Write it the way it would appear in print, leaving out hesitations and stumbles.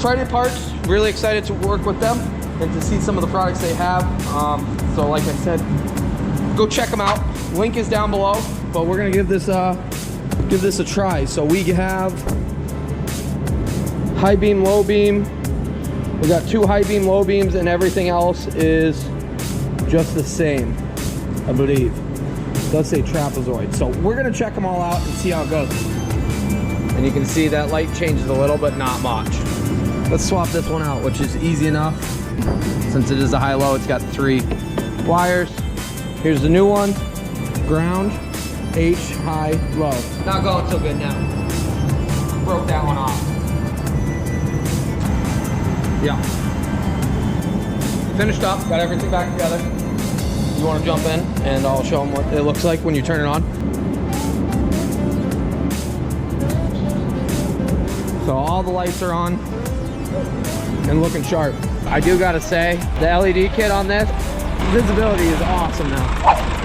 Friday Parts, really excited to work with them and to see some of the products they have. So like I said, go check them out. Link is down below, but we're gonna give this a try. So we have high beam, low beam. We got 2 high beam, low beams, and everything else is just the same, I believe. It does say trapezoid. So we're gonna check them all out and see how it goes. And you can see that light changes a little, but not much. Let's swap this one out, which is easy enough. Since it is a high-low, it's got 3 wires. Here's the new one, ground, H, high, low. Not going so good now. Broke that one off. Yeah. Finished up, got everything back together. You want to jump in and I'll show them what it looks like when you turn it on. So all the lights are on and looking sharp. I do gotta say, the LED kit on this, visibility is awesome now.